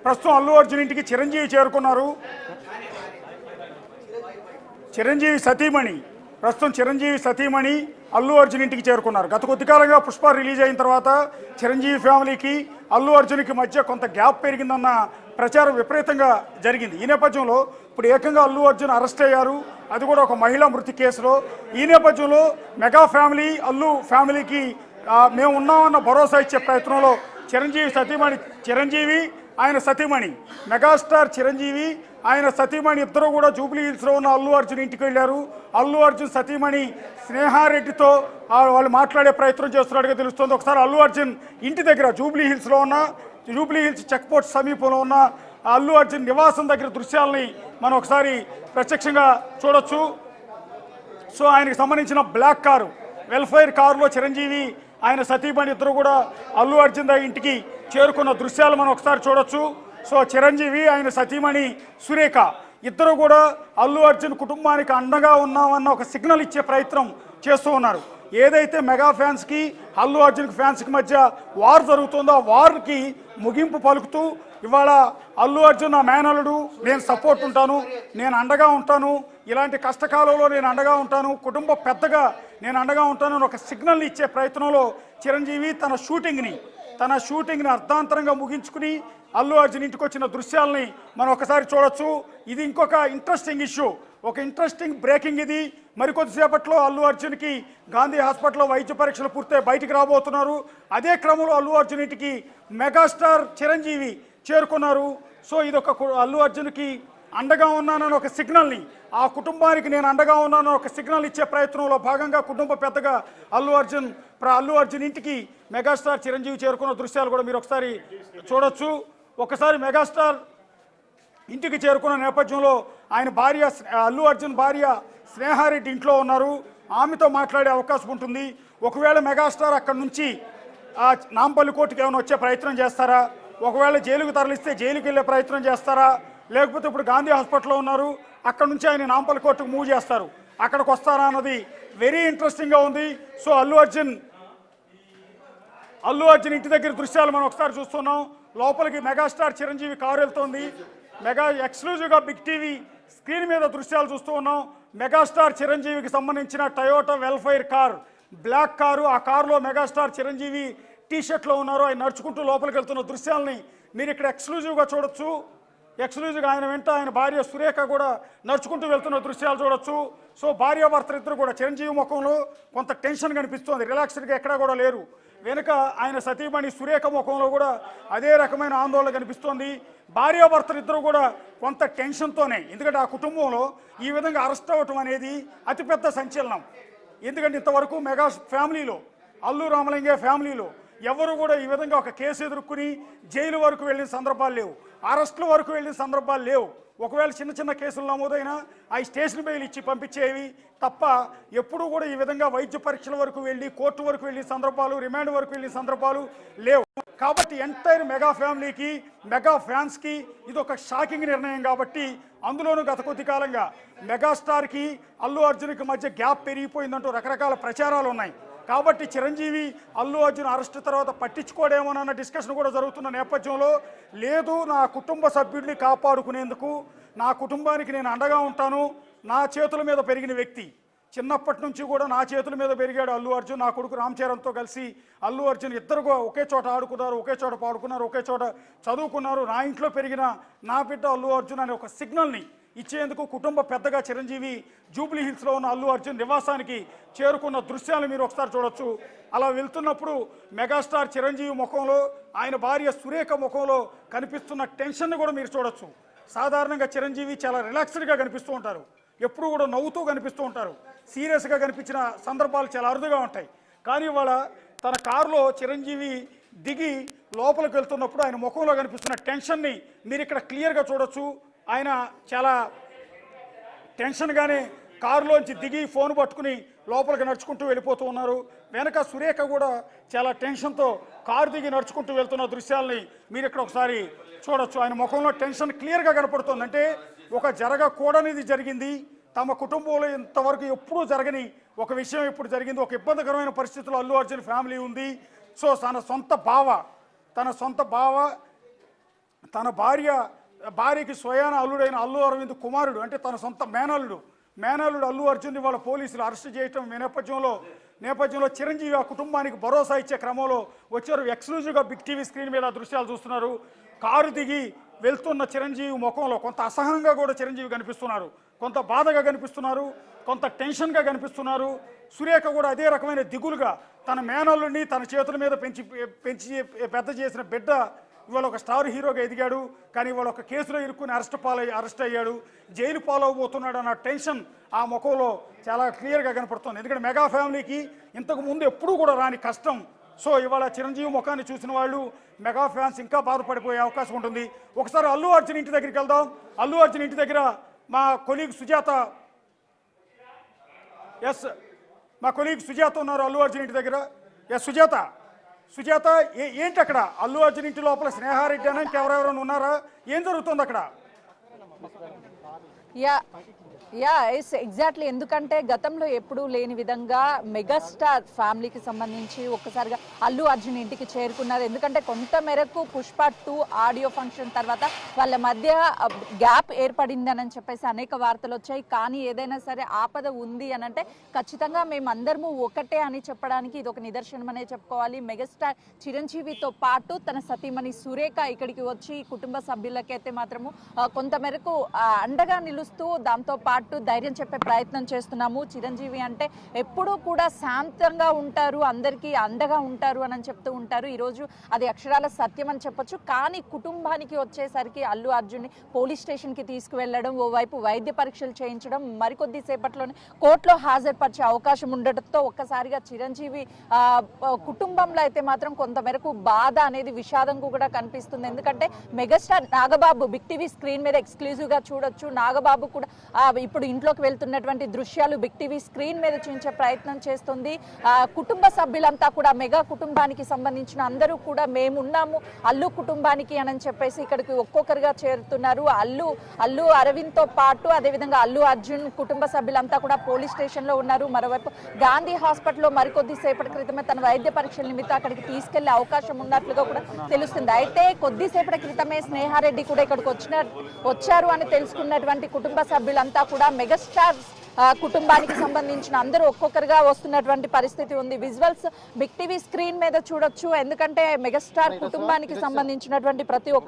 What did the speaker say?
ప్రస్తుతం అల్లు అర్జున్ ఇంటికి చిరంజీవి చేరుకున్నారు. చిరంజీవి సతీమణి అల్లు అర్జున్ ఇంటికి చేరుకున్నారు. గత కొద్ది కాలంగా పుష్ప రిలీజ్ అయిన తర్వాత చిరంజీవి ఫ్యామిలీకి అల్లు అర్జున్కి మధ్య కొంత గ్యాప్ పెరిగిందన్న ప్రచారం విపరీతంగా జరిగింది. ఈ నేపథ్యంలో ఇప్పుడు ఏకంగా అల్లు అర్జున్ అరెస్ట్ అయ్యారు, అది కూడా ఒక మహిళా మృతి కేసులో. ఈ నేపథ్యంలో మెగా ఫ్యామిలీ అల్లు ఫ్యామిలీకి మేము ఉన్నామన్న భరోసా ఇచ్చే ప్రయత్నంలో చిరంజీవి ఆయన సతీమణి మెగాస్టార్ చిరంజీవి ఆయన సతీమణి ఇద్దరు కూడా జూబ్లీ హిల్స్లో ఉన్న అల్లు అర్జున్ ఇంటికి వెళ్ళారు. అల్లు అర్జున్ సతీమణి స్నేహారెడ్డితో వాళ్ళు మాట్లాడే ప్రయత్నం చేస్తున్నట్టుగా తెలుస్తుంది. ఒకసారి అల్లు అర్జున్ ఇంటి దగ్గర జూబ్లీ హిల్స్ చెక్ పోస్ట్ సమీపంలో ఉన్న అల్లు అర్జున్ నివాసం దగ్గర దృశ్యాలని మనం ఒకసారి ప్రత్యక్షంగా చూడొచ్చు. సో ఆయనకు సంబంధించిన బ్లాక్ కారు, వెల్ఫేర్ కారులో చిరంజీవి ఆయన సతీమణి ఇద్దరు కూడా అల్లు అర్జున్ ఇంటికి చేరుకున్న దృశ్యాలు మనం ఒకసారి చూడొచ్చు. సో చిరంజీవి ఆయన సతీమణి సురేఖ ఇద్దరు కూడా అల్లు అర్జున్ కుటుంబానికి అండగా ఉన్నామన్న ఒక సిగ్నల్ ఇచ్చే ప్రయత్నం చేస్తూ ఉన్నారు. ఏదైతే మెగా ఫ్యాన్స్కి అల్లు అర్జున్ ఫ్యాన్స్కి మధ్య వార్ జరుగుతుందో ఆ వార్కి ముగింపు పలుకుతూ ఇవాళ అల్లు అర్జున్ నా మేనలుడు, నేను సపోర్ట్ ఉంటాను, నేను అండగా ఉంటాను, ఇలాంటి కష్టకాలంలో నేను అండగా ఉంటాను, కుటుంబ పెద్దగా నేను అండగా ఉంటాను అని ఒక సిగ్నల్ని ఇచ్చే ప్రయత్నంలో చిరంజీవి తన షూటింగ్ని అర్ధాంతరంగా ముగించుకుని అల్లు అర్జున్ ఇంటికి వచ్చిన దృశ్యాలని మనం ఒకసారి చూడొచ్చు. ఇది ఇంకొక ఇంట్రెస్టింగ్ ఇష్యూ, ఒక ఇంట్రెస్టింగ్ బ్రేకింగ్. ఇది మరికొద్దిసేపట్లో అల్లు అర్జున్కి గాంధీ హాస్పిటల్లో వైద్య పరీక్షలు పూర్తయి బయటికి రాబోతున్నారు. అదే క్రమంలో అల్లు అర్జున్ ఇంటికి మెగాస్టార్ చిరంజీవి చేరుకున్నారు. సో ఇది ఒక అల్లు అర్జున్కి అండగా ఉన్నానని ఒక సిగ్నల్ని, ఆ కుటుంబానికి నేను అండగా ఉన్నానని ఒక సిగ్నల్ ఇచ్చే ప్రయత్నంలో భాగంగా కుటుంబ పెద్దగా అల్లు అర్జున్ ఇంటికి మెగాస్టార్ చిరంజీవి చేరుకున్న దృశ్యాలు కూడా మీరు ఒకసారి చూడొచ్చు. ఒకసారి మెగాస్టార్ ఇంటికి చేరుకున్న నేపథ్యంలో ఆయన భార్య అల్లు అర్జున్ భార్య స్నేహారెడ్డి ఇంట్లో ఉన్నారు. ఆమెతో మాట్లాడే అవకాశం ఉంటుంది. ఒకవేళ మెగాస్టార్ అక్కడి నుంచి నాంపల్లి కోర్టుకి ఏమైనా వచ్చే ప్రయత్నం చేస్తారా, ఒకవేళ జైలుకు తరలిస్తే జైలుకి వెళ్ళే ప్రయత్నం చేస్తారా, లేకపోతే ఇప్పుడు గాంధీ హాస్పిటల్లో ఉన్నారు అక్కడ నుంచి ఆయన నాంపల్లి కోర్టుకు మూవ్ చేస్తారు, అక్కడికి వస్తారా అన్నది వెరీ ఇంట్రెస్టింగ్గా ఉంది. సో అల్లు అర్జున్ ఇంటి దగ్గర దృశ్యాలు మనం ఒకసారి చూస్తున్నాం. లోపలికి మెగాస్టార్ చిరంజీవి కారు వెళ్తోంది. ఎక్స్క్లూజివ్గా బిగ్ టీవీ స్క్రీన్ మీద దృశ్యాలు చూస్తూ ఉన్నాం. మెగాస్టార్ చిరంజీవికి సంబంధించిన Toyota Vellfire car, black car, ఆ కారులో మెగాస్టార్ చిరంజీవి టీషర్ట్లో ఉన్నారు. ఆయన నడుచుకుంటూ లోపలికి వెళ్తున్న దృశ్యాలని మీరు ఇక్కడ ఎక్స్క్లూజివ్గా చూడొచ్చు. ఎక్స్క్లూజివ్గా ఆయన వెంట ఆయన భార్య సురేఖ కూడా నడుచుకుంటూ వెళ్తున్న దృశ్యాలు చూడొచ్చు. సో భార్యాభర్తలు ఇద్దరు కూడా చిరంజీవి ముఖంలో కొంత టెన్షన్ కనిపిస్తోంది, రిలాక్స్డ్గా ఎక్కడా కూడా లేరు. వెనుక ఆయన సతీమణి సురేఖ ముఖంలో కూడా అదే రకమైన ఆందోళన కనిపిస్తోంది. భార్యాభర్తలు ఇద్దరు కూడా కొంత టెన్షన్తోనే, ఎందుకంటే ఆ కుటుంబంలో ఈ విధంగా అరెస్ట్ అవ్వటం అనేది అతిపెద్ద సంచలనం. ఎందుకంటే ఇంతవరకు మెగా ఫ్యామిలీలో అల్లు రామలింగే ఫ్యామిలీలో ఎవరు కూడా ఈ విధంగా ఒక కేసు ఎదుర్కొని జైలు వరకు వెళ్ళిన సందర్భాలు లేవు, అరెస్టుల వరకు వెళ్ళిన సందర్భాలు లేవు. ఒకవేళ చిన్న చిన్న కేసులు నమోదైనా అవి స్టేషన్ బెయిల్ ఇచ్చి పంపించేవి తప్ప ఎప్పుడూ కూడా ఈ విధంగా వైద్య పరీక్షల వరకు వెళ్ళి కోర్టు వరకు వెళ్ళిన సందర్భాలు, రిమాండ్ వరకు వెళ్ళిన సందర్భాలు లేవు. కాబట్టి ఎంటైర్ మెగా ఫ్యామిలీకి, మెగా ఫ్యాన్స్కి ఇది ఒక షాకింగ్ నిర్ణయం. కాబట్టి అందులోనూ గత కొద్ది కాలంగా మెగాస్టార్కి అల్లు అర్జున్కి మధ్య గ్యాప్ పెరిగిపోయిందంటూ రకరకాల ప్రచారాలు ఉన్నాయి. కాబట్టి చిరంజీవి అల్లు అర్జున్ అరెస్ట్ తర్వాత పట్టించుకోడేమోనన్న డిస్కషన్ కూడా జరుగుతున్న నేపథ్యంలో లేదు, నా కుటుంబ సభ్యుడిని కాపాడుకునేందుకు నా కుటుంబానికి నేను అండగా ఉంటాను. నా చేతుల మీద పెరిగిన వ్యక్తి, చిన్నప్పటి నుంచి కూడా నా చేతుల మీద పెరిగాడు అల్లు అర్జున్. నా కొడుకు రామ్ చరణ్తో కలిసి అల్లు అర్జున్ ఇద్దరు ఒకే చోట ఆడుకున్నారు, ఒకే చోట పాడుకున్నారు, ఒకే చోట చదువుకున్నారు. నా ఇంట్లో పెరిగిన నా బిడ్డ అల్లు అర్జున్ అనే ఒక సిగ్నల్ని ఇచ్చేందుకు కుటుంబ పెద్దగా చిరంజీవి జూబ్లీ హిల్స్లో ఉన్న అల్లు అర్జున్ నివాసానికి చేరుకున్న దృశ్యాలు మీరు ఒకసారి చూడొచ్చు. అలా వెళ్తున్నప్పుడు మెగాస్టార్ చిరంజీవి ముఖంలో ఆయన భార్య సురేఖ ముఖంలో కనిపిస్తున్న టెన్షన్ని కూడా మీరు చూడొచ్చు. సాధారణంగా చిరంజీవి చాలా రిలాక్స్డ్గా కనిపిస్తూ ఉంటారు, ఎప్పుడూ కూడా నవ్వుతూ కనిపిస్తూ ఉంటారు, సీరియస్గా కనిపించిన సందర్భాలు చాలా అరుదుగా ఉంటాయి. కానీ ఇవాళ తన కారులో చిరంజీవి దిగి లోపలికి వెళ్తున్నప్పుడు ఆయన ముఖంలో కనిపిస్తున్న టెన్షన్ని మీరు ఇక్కడ క్లియర్గా చూడొచ్చు. ఆయన చాలా టెన్షన్గానే కారులోంచి దిగి ఫోన్ పట్టుకుని లోపలికి నడుచుకుంటూ వెళ్ళిపోతూ ఉన్నారు. వెనక సురేఖ కూడా చాలా టెన్షన్తో కారు దిగి నడుచుకుంటూ వెళ్తున్న దృశ్యాలని మీరు ఇక్కడ ఒకసారి చూడొచ్చు. ఆయన ముఖంలో టెన్షన్ క్లియర్గా కనపడుతుంది. అంటే ఒక జరగకూడనిది జరిగింది, తమ కుటుంబంలో ఇంతవరకు ఎప్పుడూ జరగని ఒక విషయం ఇప్పుడు జరిగింది. ఒక ఇబ్బందికరమైన పరిస్థితుల్లో అల్లు అర్జున్ ఫ్యామిలీ ఉంది. సో తన సొంత బావ తన భార్యకి స్వయాన అల్లుడైన అల్లు అరవింద్ కుమారుడు, అంటే తన సొంత మేనల్లుడు అల్లు అర్జున్ని వాళ్ళ పోలీసులు అరెస్ట్ చేయటం నేపథ్యంలో చిరంజీవి ఆ కుటుంబానికి భరోసా ఇచ్చే క్రమంలో వచ్చారు. ఎక్స్క్లూజివ్గా బిగ్ టీవీ స్క్రీన్ మీద దృశ్యాలు చూస్తున్నారు. కారు దిగి వెళ్తున్న చిరంజీవి ముఖంలో కొంత అసహనంగా కూడా చిరంజీవి కనిపిస్తున్నారు, కొంత బాధగా కనిపిస్తున్నారు, కొంత టెన్షన్గా కనిపిస్తున్నారు. సురేఖ కూడా అదే రకమైన దిగులుగా తన మేనల్లుడిని తన చేతుల మీద పెంచి పెద్ద చేసిన బిడ్డ ఇవాళ ఒక స్టార్ హీరోగా ఎదిగాడు, కానీ ఇవాళ ఒక కేసులో ఇరుక్కుని అరెస్ట్ అయ్యాడు, జైలు పాలవబోతున్నాడు అన్న టెన్షన్ ఆ ముఖంలో చాలా క్లియర్గా కనపడుతుంది. ఎందుకంటే మెగా ఫ్యామిలీకి ఇంతకు ముందు ఎప్పుడూ కూడా రాని కష్టం. సో ఇవాళ చిరంజీవి ముఖాన్ని చూసిన వాళ్ళు మెగా ఫ్యాన్స్ ఇంకా బాధపడిపోయే అవకాశం ఉంటుంది. ఒకసారి అల్లు అర్జున్ ఇంటి దగ్గరికి వెళ్దాం. అల్లు అర్జున్ ఇంటి దగ్గర మా కొలీగ్ సుజాత ఉన్నారు. అల్లు అర్జున్ ఇంటి దగ్గర. సుజాత ఏంటి అక్కడ అల్లు అర్జున్ ఇంటి లోపల స్నేహారెడ్డి అని ఇంకెవరెవరైనా ఉన్నారా? ఏం జరుగుతుంది అక్కడ? ఎగ్జాక్ట్లీ. ఎందుకంటే గతంలో ఎప్పుడూ లేని విధంగా మెగాస్టార్ ఫ్యామిలీకి సంబంధించి ఒక్కసారిగా అల్లు అర్జున్ ఇంటికి చేరుకున్నారు. ఎందుకంటే కొంత మేరకు పుష్ప 2 ఆడియో ఫంక్షన్ తర్వాత వాళ్ళ మధ్య గ్యాప్ ఏర్పడిందని చెప్పేసి అనేక వార్తలు వచ్చాయి. కానీ ఏదైనా సరే ఆపద ఉంది అని అంటే ఖచ్చితంగా మేమందరము ఒకటే అని చెప్పడానికి ఇది ఒక నిదర్శనం అనే చెప్పుకోవాలి. మెగాస్టార్ చిరంజీవితో పాటు తన సతీమణి సురేఖ ఇక్కడికి వచ్చి కుటుంబ సభ్యులకైతే మాత్రము కొంత మేరకు అండగా నిలుస్తూ దాంతో పాటు ధైర్యం చెప్పే ప్రయత్నం చేస్తున్నాము. చిరంజీవి అంటే ఎప్పుడూ కూడా శాంతంగా ఉంటారు, అందరికీ అండగా ఉంటారు అని చెప్తూ ఉంటారు. ఈరోజు అది అక్షరాల సత్యం అని చెప్పొచ్చు. కానీ కుటుంబానికి వచ్చేసరికి అల్లు అర్జున్ని పోలీస్ స్టేషన్కి తీసుకువెళ్ళడం, ఓవైపు వైద్య పరీక్షలు చేయించడం, మరికొద్ది సేపట్లోనే కోర్టులో హాజరుపరిచే అవకాశం ఉండటంతో ఒక్కసారిగా చిరంజీవి కుటుంబంలో అయితే మాత్రం కొంతమేరకు బాధ అనేది విషాదం కూడా కనిపిస్తుంది. ఎందుకంటే megastar Nagababu big TV screen మీద ఎక్స్క్లూజివ్గా చూడొచ్చు. నాగబాబు కూడా ఇప్పుడు ఇంట్లోకి వెళ్తున్నటువంటి దృశ్యాలు బిగ్ టీవీ స్క్రీన్ మీద చూపించే ప్రయత్నం చేస్తుంది. కుటుంబ సభ్యులంతా కూడా మెగా కుటుంబానికి సంబంధించిన అందరూ కూడా మేమున్నాము అల్లు కుటుంబానికి అని చెప్పేసి ఇక్కడికి ఒక్కొక్కరుగా చేరుతున్నారు. అల్లు అరవింద్తో పాటు అదేవిధంగా అల్లు అర్జున్ కుటుంబ సభ్యులంతా కూడా పోలీస్ స్టేషన్లో ఉన్నారు. మరోవైపు గాంధీ హాస్పిటల్లో మరికొద్ది సేపటి క్రితమే తన వైద్య పరీక్షల నిమిత్తం అక్కడికి తీసుకెళ్లే అవకాశం ఉన్నట్లుగా కూడా తెలుస్తుంది. అయితే కొద్దిసేపటి క్రితమే స్నేహారెడ్డి కూడా ఇక్కడికి వచ్చారు అని తెలుసుకున్నటువంటి కుటుంబ సభ్యులంతా కూడా మెగాస్టార్ కుటుంబానికి సంబంధించిన అందరూ ఒక్కొక్కరుగా వస్తున్నటువంటి పరిస్థితి ఉంది. విజువల్స్ బిగ్ టీవీ స్క్రీన్ మీద చూడొచ్చు. ఎందుకంటే మెగాస్టార్ కుటుంబానికి సంబంధించినటువంటి ప్రతి ఒక్క